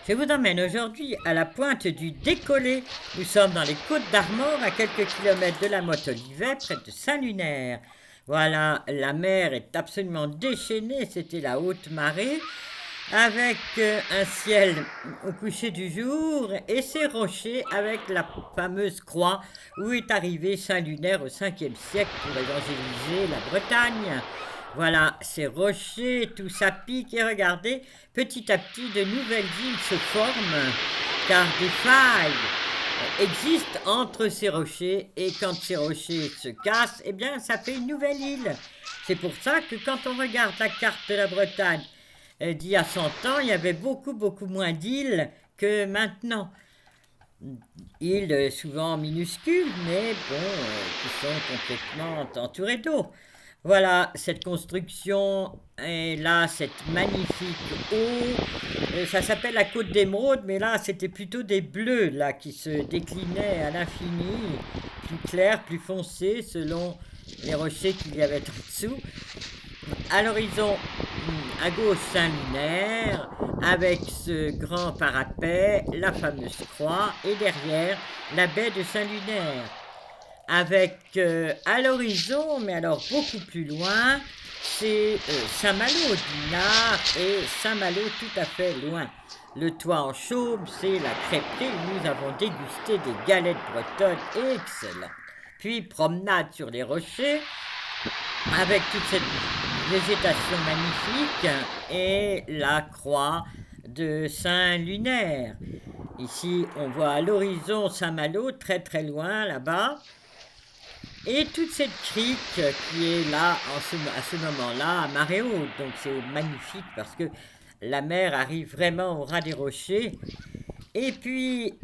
Je vous emmène aujourd'hui à la pointe du Décollé. Nous sommes dans les Côtes d'Armor, à quelques kilomètres de la Motte-Olivet, près de Saint-Lunaire. Voilà, la mer est absolument déchaînée, c'était la haute marée, avec un ciel au coucher du jour et ces rochers avec la fameuse croix où est arrivé Saint-Lunaire au 5e siècle pour évangéliser la Bretagne. Voilà, ces rochers, tout ça pique et regardez, petit à petit de nouvelles îles se forment car des failles existent entre ces rochers et quand ces rochers se cassent, eh bien ça fait une nouvelle île. C'est pour ça que quand on regarde la carte de la Bretagne d'il y a 100 ans, il y avait beaucoup moins d'îles que maintenant. Îles souvent minuscules, mais bon, qui sont complètement entourées d'eau. Voilà, cette construction est là, cette magnifique eau. Ça s'appelle la Côte d'Émeraude, mais là, c'était plutôt des bleus là qui se déclinaient à l'infini, plus clairs, plus foncés, selon les rochers qu'il y avait en dessous. À l'horizon, à gauche, Saint-Lunaire, avec ce grand parapet, la fameuse croix, et derrière, la baie de Saint-Lunaire. Avec à l'horizon, mais alors beaucoup plus loin, c'est Saint-Malo du Nard et Saint-Malo tout à fait loin. Le toit en chaume, c'est la crêperie où nous avons dégusté des galettes bretonnes excellentes. Puis promenade sur les rochers, avec toute cette végétation magnifique et la croix de Saint-Lunaire. Ici, on voit à l'horizon Saint-Malo, très loin là-bas. Et toute cette crique qui est là à ce moment-là, à marée haute. Donc c'est magnifique parce que la mer arrive vraiment au ras des rochers. Et puis,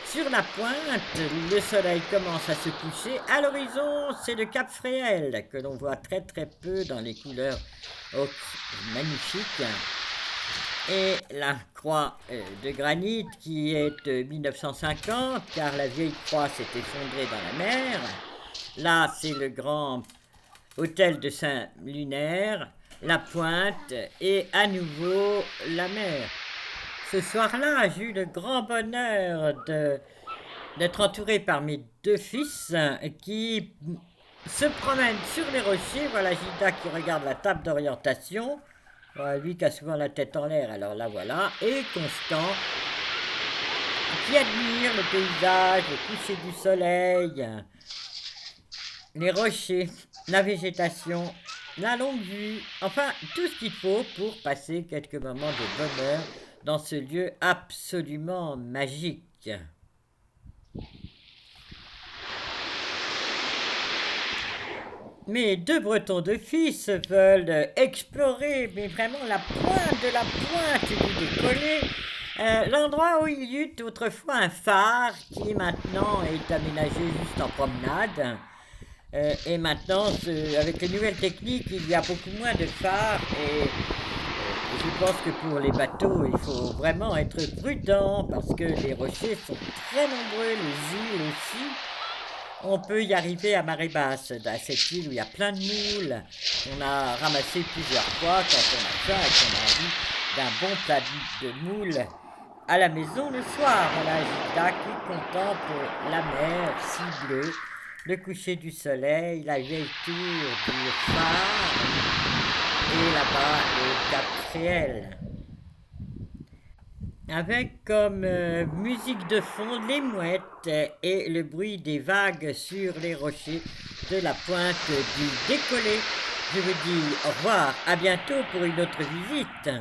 sur la pointe, le soleil commence à se coucher. À l'horizon, c'est le Cap Fréhel que l'on voit très peu dans les couleurs magnifiques. Et la croix de granit qui est de 1950, car la vieille croix s'est effondrée dans la mer. Là, c'est le grand hôtel de Saint-Lunaire, la pointe et à nouveau la mer. Ce soir-là, j'ai eu le grand bonheur d'être entouré par mes deux fils qui se promènent sur les rochers. Voilà Gilda qui regarde la table d'orientation. Voilà, lui qui a souvent la tête en l'air, alors là voilà. Et Constant qui admire le paysage, le coucher du soleil, les rochers, la végétation, la longue vue, enfin tout ce qu'il faut pour passer quelques moments de bonheur dans ce lieu absolument magique. Mes deux Bretons de fils veulent explorer, mais vraiment la pointe du Décollé, l'endroit où il y eut autrefois un phare qui maintenant est aménagé juste en promenade. Et maintenant, avec les nouvelles techniques, il y a beaucoup moins de phares et je pense que pour les bateaux, il faut vraiment être prudent parce que les rochers sont très nombreux, les îles aussi. On peut y arriver à marée basse, dans cette île où il y a plein de moules. On a ramassé plusieurs fois quand on a faim et qu'on a envie d'un bon plat de moules à la maison le soir. Voilà Gilda qui contemple la mer si bleue, le coucher du soleil, la vieille tour du phare et là-bas le Cap Fréhel. Avec comme musique de fond les mouettes et le bruit des vagues sur les rochers de la pointe du Décollé. Je vous dis au revoir, à bientôt pour une autre visite.